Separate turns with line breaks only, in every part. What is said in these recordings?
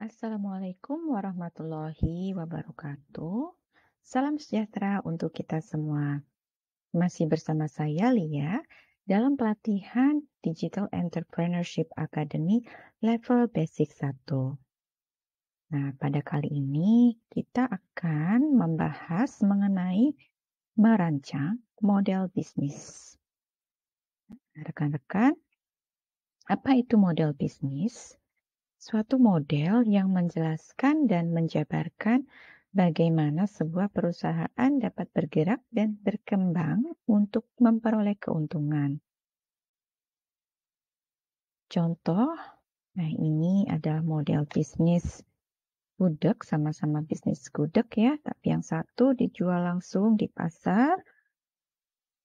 Assalamualaikum warahmatullahi wabarakatuh. Salam sejahtera untuk kita semua. Masih bersama saya Lia dalam pelatihan Digital Entrepreneurship Academy level Basic 1. Nah, pada kali ini kita akan membahas mengenai merancang model bisnis. Rekan-rekan, apa itu model bisnis? Suatu model yang menjelaskan dan menjabarkan bagaimana sebuah perusahaan dapat bergerak dan berkembang untuk memperoleh keuntungan. Contoh, nah ini adalah model bisnis gudeg, sama-sama bisnis gudeg ya, tapi yang satu dijual langsung di pasar.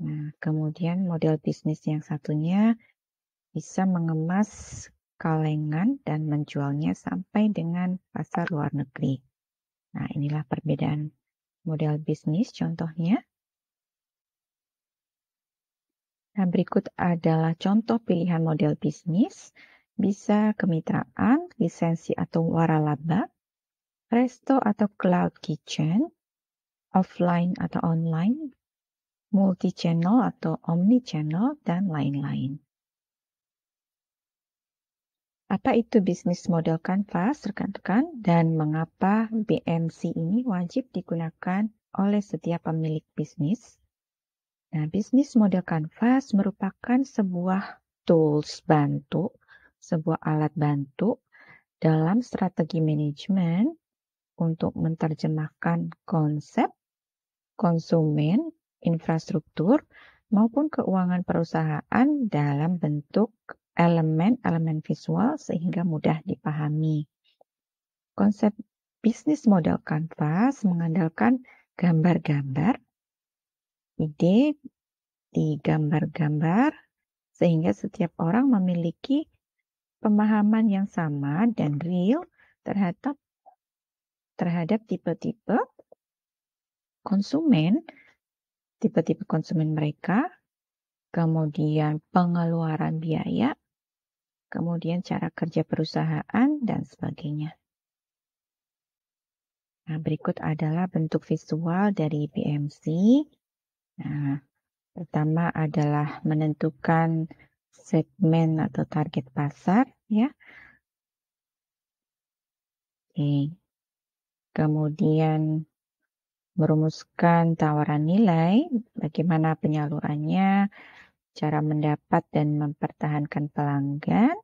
Nah, kemudian model bisnis yang satunya bisa mengemas kalengan dan menjualnya sampai dengan pasar luar negeri. Nah, inilah perbedaan model bisnis contohnya. Nah, berikut adalah contoh pilihan model bisnis. Bisa kemitraan, lisensi atau waralaba, resto atau cloud kitchen, offline atau online, multi-channel atau omni-channel, dan lain-lain. Apa itu bisnis model kanvas, rekan-rekan, dan mengapa BMC ini wajib digunakan oleh setiap pemilik bisnis? Nah, bisnis model kanvas merupakan sebuah tools bantu, sebuah alat bantu dalam strategi manajemen untuk menerjemahkan konsep, konsumen, infrastruktur, maupun keuangan perusahaan dalam bentuk elemen-elemen visual sehingga mudah dipahami. Konsep bisnis model kanvas mengandalkan gambar-gambar, ide di gambar-gambar sehingga setiap orang memiliki pemahaman yang sama dan real terhadap tipe-tipe konsumen, tipe-tipe konsumen mereka, kemudian pengeluaran biaya, kemudian cara kerja perusahaan, dan sebagainya. Nah, berikut adalah bentuk visual dari BMC. Nah, pertama adalah menentukan segmen atau target pasar, ya. Oke. Kemudian merumuskan tawaran nilai, bagaimana penyalurannya, cara mendapat dan mempertahankan pelanggan,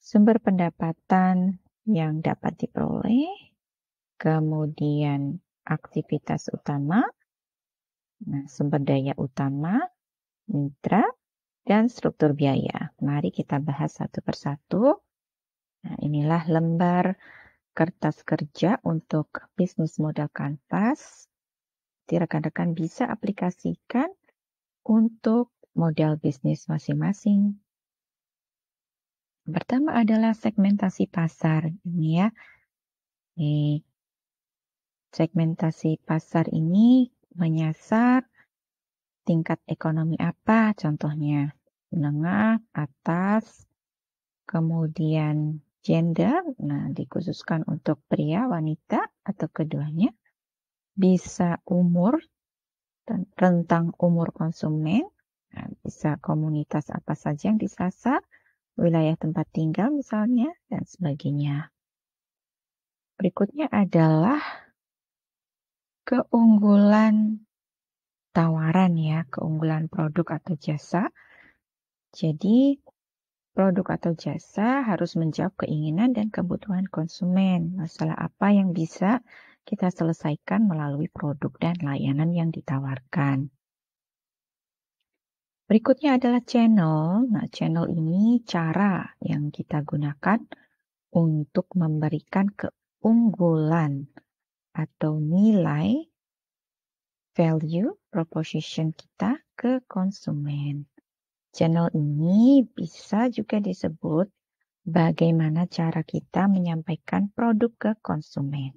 sumber pendapatan yang dapat diperoleh, kemudian aktivitas utama, nah, sumber daya utama, mitra, dan struktur biaya. Mari kita bahas satu persatu. Nah, inilah lembar kertas kerja untuk bisnis model kanvas. Jadi rekan-rekan bisa aplikasikan untuk model bisnis masing-masing. Pertama adalah segmentasi pasar. Ini ya. Segmentasi pasar ini menyasar tingkat ekonomi apa contohnya? Menengah, atas, kemudian gender, nah dikhususkan untuk pria, wanita, atau keduanya. Bisa umur, rentang umur konsumen, nah, bisa komunitas apa saja yang disasar, wilayah tempat tinggal misalnya, dan sebagainya. Berikutnya adalah keunggulan tawaran ya, keunggulan produk atau jasa. Jadi, produk atau jasa harus menjawab keinginan dan kebutuhan konsumen. Masalah apa yang bisa kita selesaikan melalui produk dan layanan yang ditawarkan. Berikutnya adalah channel. Nah, channel ini cara yang kita gunakan untuk memberikan keunggulan atau nilai value proposition kita ke konsumen. Channel ini bisa juga disebut bagaimana cara kita menyampaikan produk ke konsumen.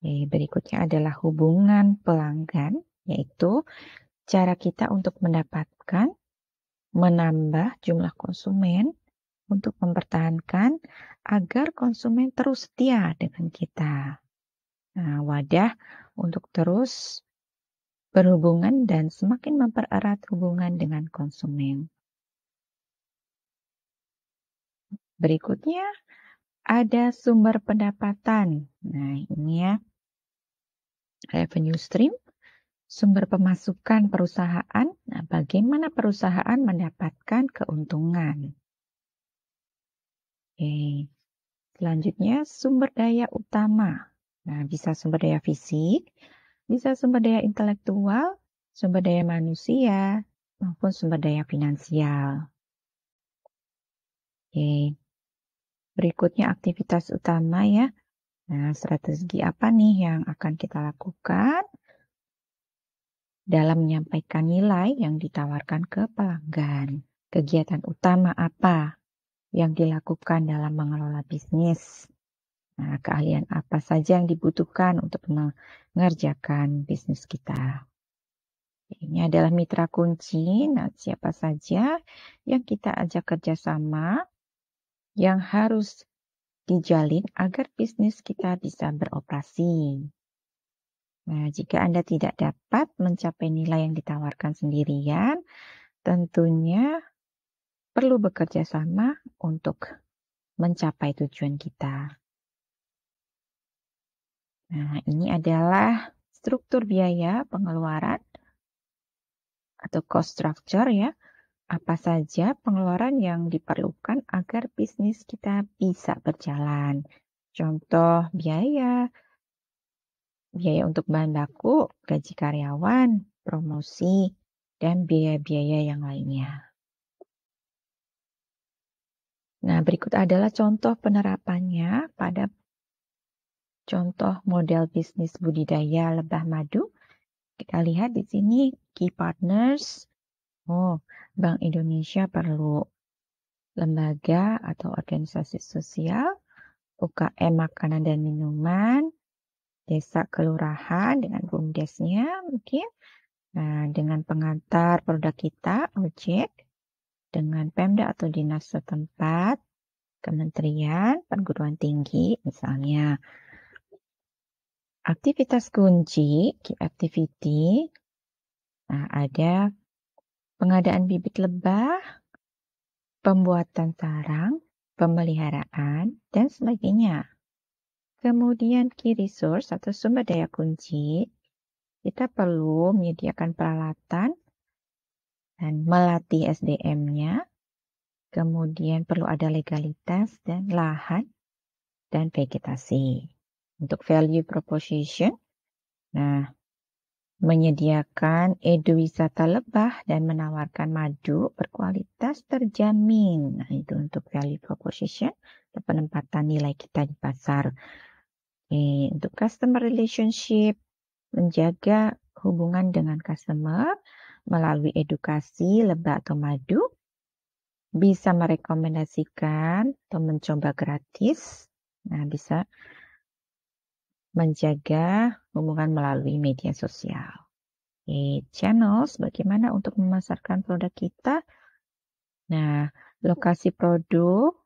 Berikutnya adalah hubungan pelanggan, yaitu cara kita untuk mendapatkan, menambah jumlah konsumen, untuk mempertahankan agar konsumen terus setia dengan kita. Nah, wadah untuk terus berhubungan dan semakin mempererat hubungan dengan konsumen. Berikutnya, ada sumber pendapatan. Nah, ini ya, revenue stream, sumber pemasukan perusahaan. Nah, bagaimana perusahaan mendapatkan keuntungan? Oke. Selanjutnya, sumber daya utama. Nah, bisa sumber daya fisik, bisa sumber daya intelektual, sumber daya manusia, maupun sumber daya finansial. Oke. Berikutnya aktivitas utama ya. Nah, strategi apa nih yang akan kita lakukan dalam menyampaikan nilai yang ditawarkan ke pelanggan? Kegiatan utama apa yang dilakukan dalam mengelola bisnis? Nah, keahlian apa saja yang dibutuhkan untuk mengerjakan bisnis kita? Ini adalah mitra kunci. Nah, siapa saja yang kita ajak kerjasama yang harus dijalin agar bisnis kita bisa beroperasi. Nah, jika Anda tidak dapat mencapai nilai yang ditawarkan sendirian, tentunya perlu bekerja sama untuk mencapai tujuan kita. Nah, ini adalah struktur biaya pengeluaran atau cost structure ya. Apa saja pengeluaran yang diperlukan agar bisnis kita bisa berjalan. Contoh biaya untuk bahan baku, gaji karyawan, promosi, dan biaya-biaya yang lainnya. Nah, berikut adalah contoh penerapannya pada contoh model bisnis budidaya lebah madu. Kita lihat di sini key partners. Bank Indonesia perlu lembaga atau organisasi sosial, UKM makanan dan minuman, desa kelurahan dengan BUMDesnya mungkin. Nah, dengan pengantar produk kita, ojek, dengan Pemda atau dinas setempat, kementerian, perguruan tinggi misalnya. Aktivitas kunci, key activity, nah ada pengadaan bibit lebah, pembuatan sarang, pemeliharaan, dan sebagainya. Kemudian key resource atau sumber daya kunci, kita perlu menyediakan peralatan dan melatih SDM-nya. Kemudian perlu ada legalitas dan lahan dan vegetasi. Untuk value proposition, nah menyediakan eduwisata lebah dan menawarkan madu berkualitas terjamin. Nah, itu untuk value proposition, penempatan nilai kita di pasar. Untuk customer relationship, menjaga hubungan dengan customer melalui edukasi lebah atau madu, bisa merekomendasikan atau mencoba gratis. Nah, bisa menjaga hubungan melalui media sosial. Channels, bagaimana untuk memasarkan produk kita. Nah, lokasi produk,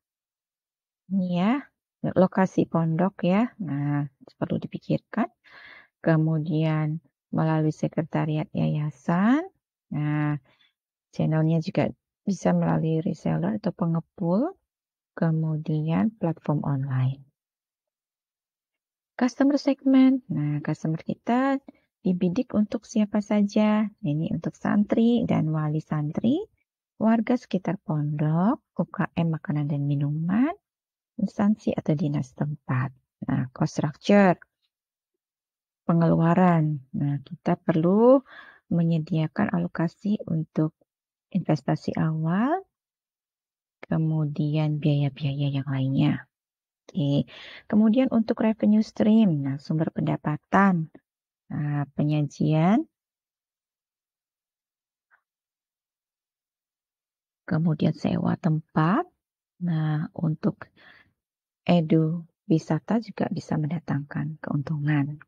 ini ya, lokasi pondok ya. Nah, perlu dipikirkan. Kemudian melalui sekretariat yayasan. Nah, channelnya juga bisa melalui reseller atau pengepul. Kemudian platform online. Customer segment. Nah, customer kita dibidik untuk siapa saja. Ini untuk santri dan wali santri, warga sekitar pondok, UKM makanan dan minuman, instansi atau dinas tempat. Nah, cost structure, pengeluaran. Nah, kita perlu menyediakan alokasi untuk investasi awal, kemudian biaya-biaya yang lainnya. Kemudian untuk revenue stream, nah sumber pendapatan, nah, penyajian, kemudian sewa tempat. Nah, untuk wisata juga bisa mendatangkan keuntungan.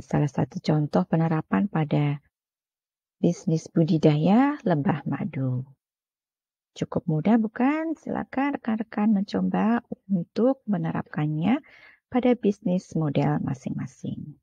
Salah satu contoh penerapan pada bisnis budidaya lebah madu. Cukup mudah bukan? Silakan rekan-rekan mencoba untuk menerapkannya pada bisnis model masing-masing.